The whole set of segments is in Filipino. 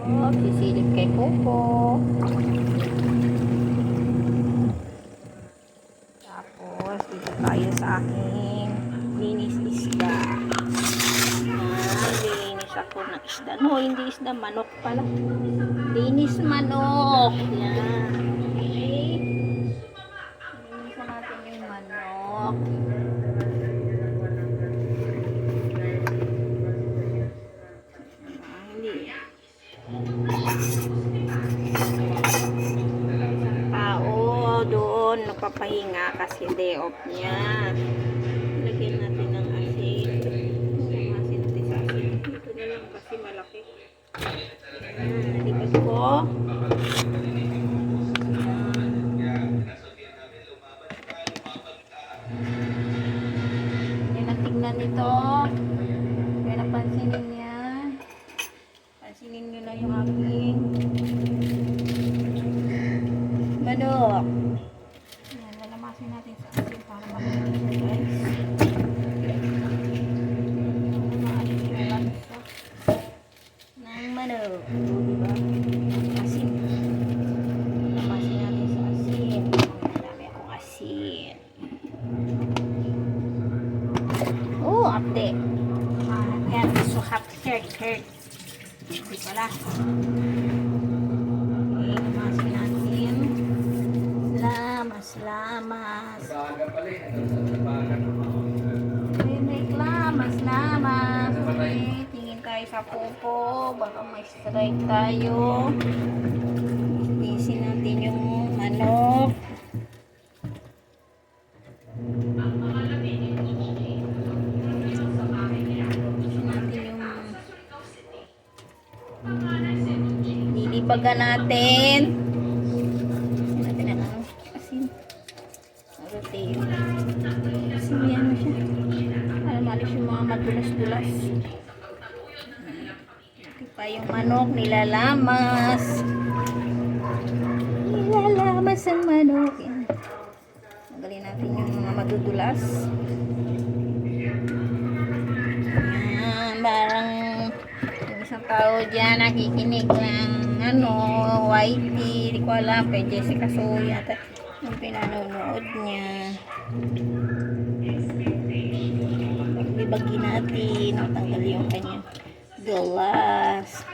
Oh, sisilip kay Popo. Tapos, dito tayo sa aking linis isda. Linis ako ng isda. No, hindi isda. Manok pala. Linis manok. Yan. Okay. Linisan natin yung manok. Hindi. Tao doon nagpapahinga kasi day off niya. Lagyan natin ng asin. Asin natin sa asin. Ito na lang kasi malaki. Nalipat ko. Yan ang tingnan nito. Kaya napansinin niya. Pansinin nyo lang yung aking manok. Yan, lalamasin natin sa asin para makikita guys. Maalis yung lansa ng manok. Diba? Asin. Lalamasin natin sa asin. Marami akong asin. Oh, update. Yan, so hurt. Hindi pala. Okay, lamasin natin. Lamas. Lamas. Okay, tingin tayo sa Popo. Baka may strike tayo. Isin natin yung manok. Lilibagan natin. Natin ang asin. Rotate. Asin yan mo siya. Para malis yung mga madulas-dulas. Ito pa yung manok. Nilalamas ang manok. Yan. Tanggalin natin yung mga madudulas. Yan. Parang isang tao dyan nakikinig ng YT, di ko alam, kay Jessica Soya yung pinanonood niya. Paglibagin natin matanggal yung kanyang galas.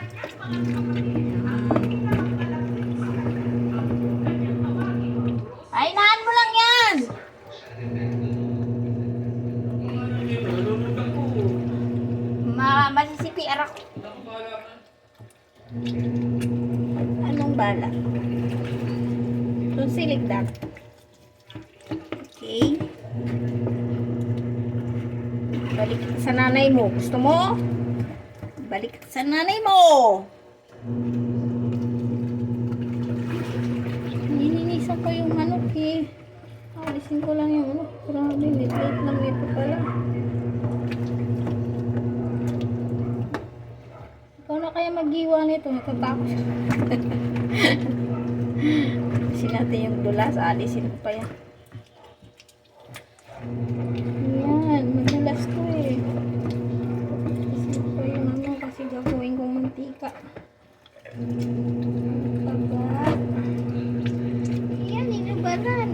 Ay, naan mo lang yan! Masisipiar ako. Anong bala? Tunsilig daw. Okay. Balik sa nanay mo. Gusto mo? Balik sa nanay mo. Nilinisan ko yung manok eh. Alisin ko lang yung manok. Grabe, late lang ito pala. Ikaw na kaya mag-iwa nito. Natatakot siya. Alisin natin yung dulas. Alisin ko pa yan. Yan. Madulas to eh. Alisin ko pa yung ano kasi gagawin kong mantika. Tabat. Yan. Inubalan.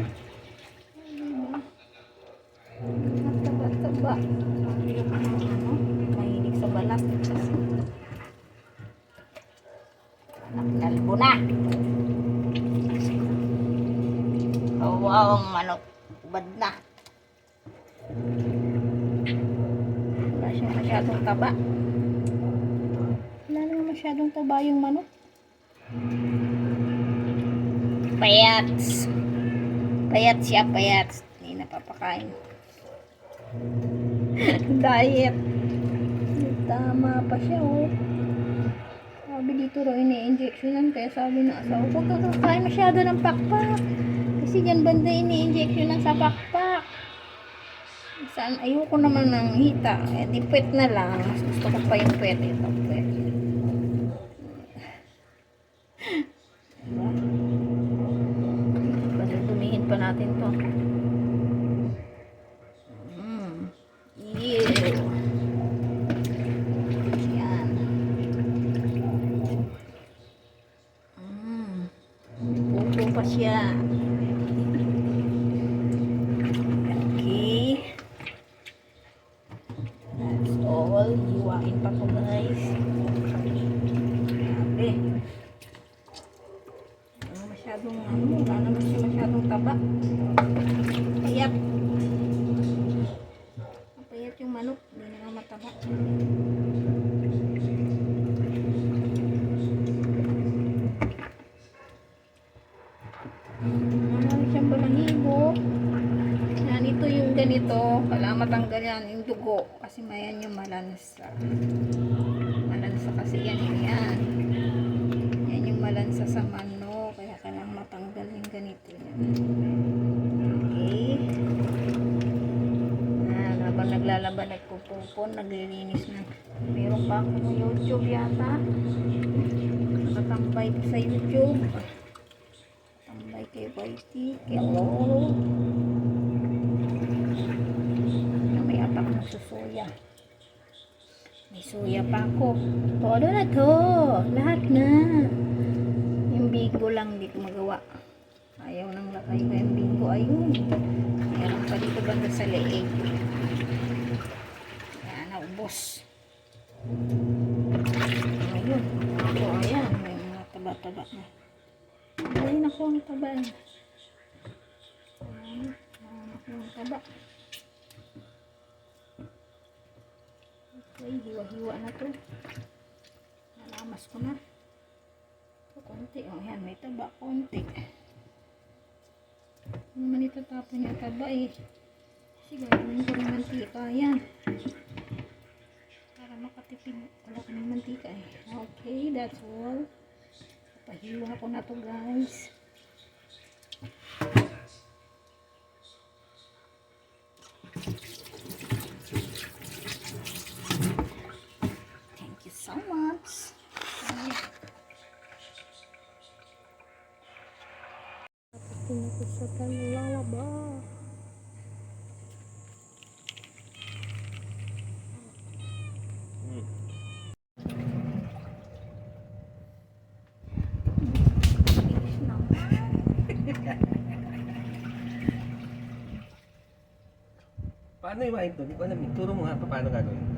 Taba-taba. Mahilig sa balat. Kalbo na. Oh, wow, ang manok. Ubad na. Wala siya masyadong taba. Wala naman masyadong taba yung manok. Payat. Payat siya, payat. Hindi napapakain. Diet. Tama pa siya, oh. Sabi dito raw ini-injectionan, kaya sabi na asawa, huwag kang kakain masyado ng pakpak. Kasi dyan banda ini-injectionan sa pakpak. Saan, ayoko naman ng hita. Eh, di puwet na lang. Mas gusto ko pa yung puwet. Ito, puwet. Diba? Dumihin pa natin to. siya. Okay. That's all. Hiwain pa to guys. Grabe. Masyadong wala naman siya masyadong taba. Payat. Payat yung manok. Hindi na nga mataba. Marami siyang balahibo. Yan, ito yung ganito. Kailangan matanggal yan yung dugo. Kasi mayan yung malansa. Malansa kasi yan. Yan. Yan yung malansa sa manok. Kaya kailangan matanggal yung ganito. Yan. Okay. Habang naglalaban, nagpupupon, naglilinis na. Meron pa akong YouTube yata. Nakatambay ko sa YouTube. Tambay kay Whitey, kay Lolo. May apak ng susoya. May soya pa ako. Todo na to. Lahat na. Yung bigo lang hindi ko magawa. Ayaw nang lakay ko yung bigo. Ayun. Meron pa dito banda sa leeg. Yan, naubos. Ayun. Ako, ayan. May mga taba-taba na. Ayun ako ang taba. Ayun ako ang taba. Okay, hiwa-hiwa na to. Nalamas ko na. So, konti. O, yan. May taba. Konti. Hindi naman itatapon yung taba eh. Kasi gagawin ko ng mantika. Yan. Para makatipid. Wala kami mantika eh. Okay, that's all. Pahiwa ko na to guys. Thank you so much. Tingnan ko sa lalaba. Paano iwain ito? Hindi ko alam. Turo mo nga pa paano gagawin.